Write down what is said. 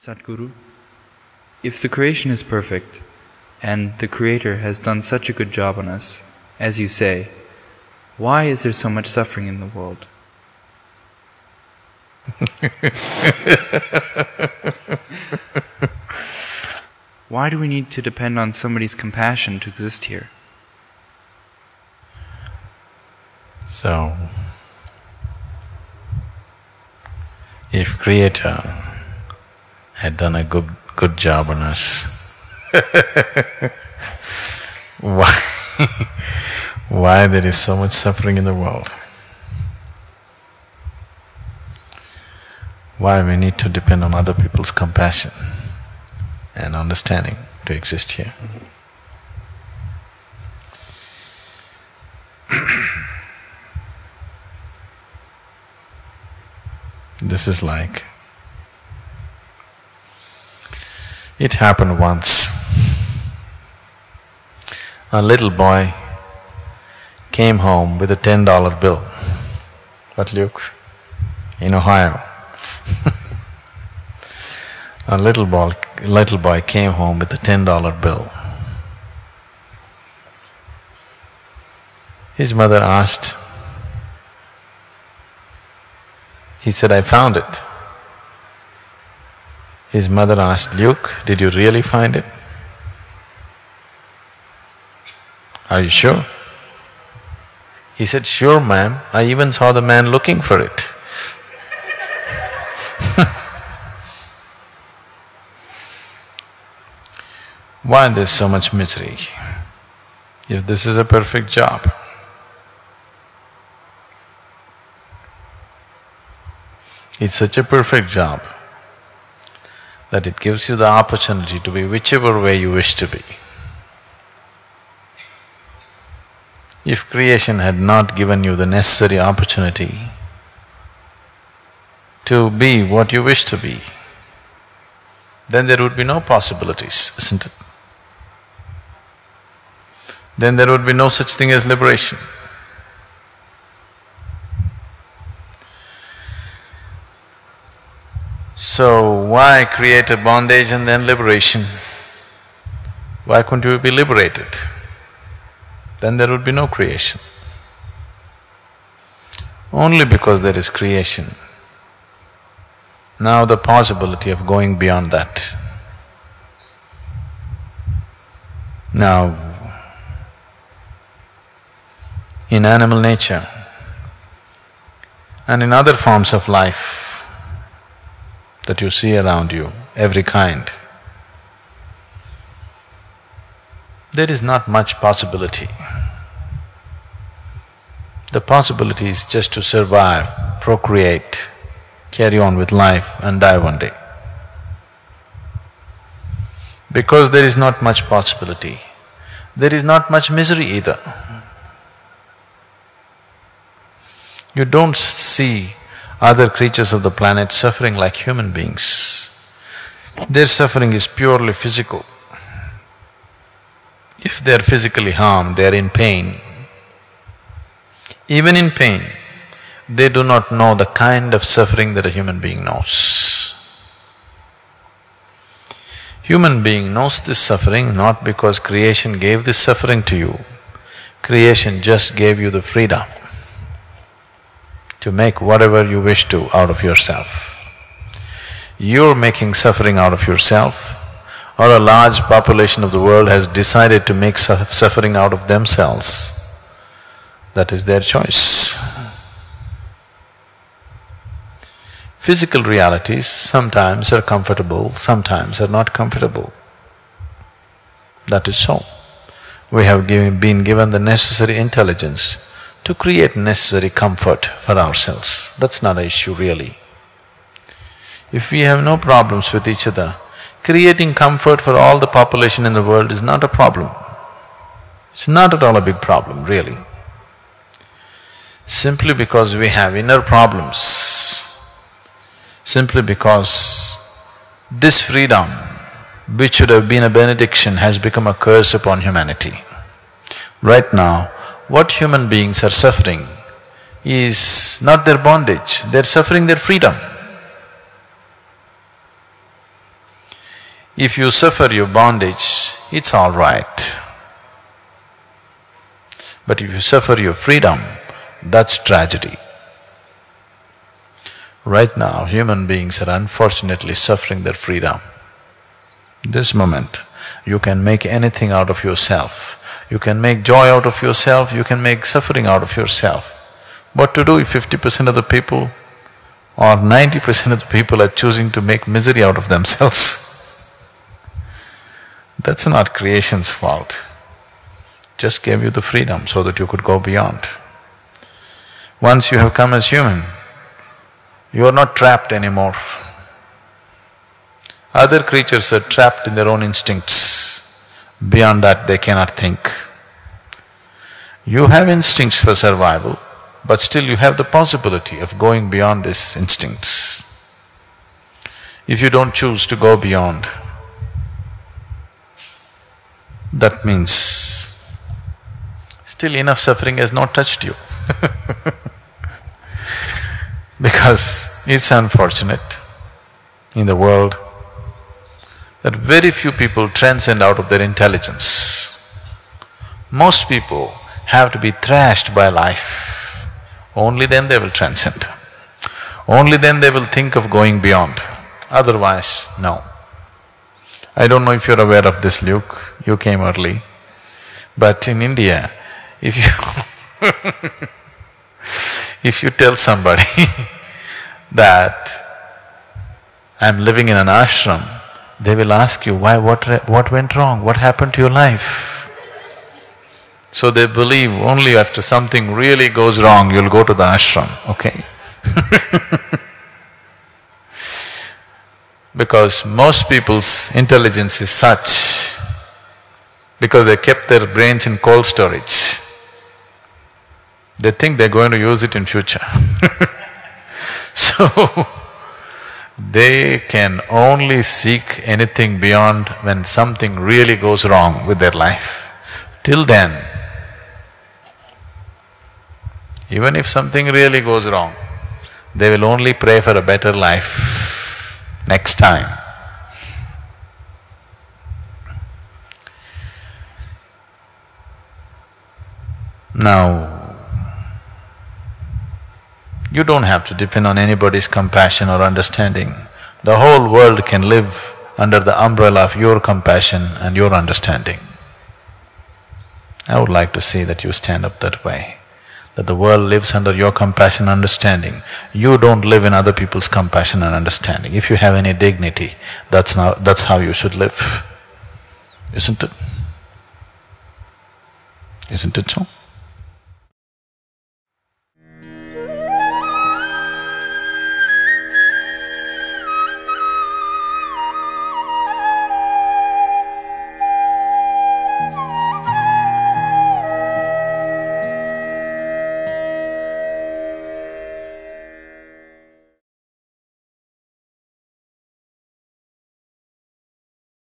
Sadhguru, if the creation is perfect, and the Creator has done such a good job on us, as you say, why is there so much suffering in the world? Why do we need to depend on somebody's compassion to exist here? So, if Creator had done a good job on us, why there is so much suffering in the world? Why we need to depend on other people's compassion and understanding to exist here? This is like, it happened once. A little boy came home with a $10 bill. What, Luke? In Ohio. A little boy came home with a $10 bill. His mother asked, he said, "I found it." His mother asked, "Luke, did you really find it? Are you sure?" He said, "Sure, ma'am, I even saw the man looking for it." Why there's so much misery? If this is a perfect job, it's such a perfect job that it gives you the opportunity to be whichever way you wish to be. If creation had not given you the necessary opportunity to be what you wish to be, then there would be no possibilities, isn't it? Then there would be no such thing as liberation. So why create a bondage and then liberation? Why couldn't you be liberated? Then there would be no creation. Only because there is creation, now the possibility of going beyond that. Now, in animal nature and in other forms of life that you see around you, every kind, there is not much possibility. The possibility is just to survive, procreate, carry on with life and die one day. Because there is not much possibility, there is not much misery either. You don't see other creatures of the planet suffering like human beings. Their suffering is purely physical. If they are physically harmed, they are in pain. Even in pain, they do not know the kind of suffering that a human being knows. Human being knows this suffering not because creation gave this suffering to you. Creation just gave you the freedom to make whatever you wish to out of yourself. You're making suffering out of yourself, or a large population of the world has decided to make suffering out of themselves. That is their choice. Physical realities sometimes are comfortable, sometimes are not comfortable. That is so. We have been given the necessary intelligence to create necessary comfort for ourselves. That's not an issue really. If we have no problems with each other, creating comfort for all the population in the world is not a problem. It's not at all a big problem, really. Simply because we have inner problems, simply because this freedom, which should have been a benediction, has become a curse upon humanity. Right now, what human beings are suffering is not their bondage, they're suffering their freedom. If you suffer your bondage, it's all right. But if you suffer your freedom, that's tragedy. Right now, human beings are unfortunately suffering their freedom. This moment, you can make anything out of yourself. You can make joy out of yourself, you can make suffering out of yourself. What to do if 50% of the people or 90% of the people are choosing to make misery out of themselves? That's not creation's fault. Just gave you the freedom so that you could go beyond. Once you have come as human, you are not trapped anymore. Other creatures are trapped in their own instincts. Beyond that, they cannot think. You have instincts for survival, but still you have the possibility of going beyond these instincts. If you don't choose to go beyond, that means still enough suffering has not touched you. Because it's unfortunate in the world that very few people transcend out of their intelligence. Most people have to be thrashed by life, only then they will transcend. Only then they will think of going beyond, otherwise, no. I don't know if you're aware of this, Luke, you came early, but in India, if you if you tell somebody that I'm living in an ashram, they will ask you, why, what went wrong, what happened to your life? So they believe only after something really goes wrong, you'll go to the ashram, okay? Because most people's intelligence is such, because they kept their brains in cold storage, they think they're going to use it in future. So, they can only seek anything beyond when something really goes wrong with their life. Till then, even if something really goes wrong, they will only pray for a better life next time. Now, you don't have to depend on anybody's compassion or understanding. The whole world can live under the umbrella of your compassion and your understanding. I would like to see that you stand up that way, that the world lives under your compassion and understanding. You don't live in other people's compassion and understanding. If you have any dignity, that's how you should live, isn't it? Isn't it so?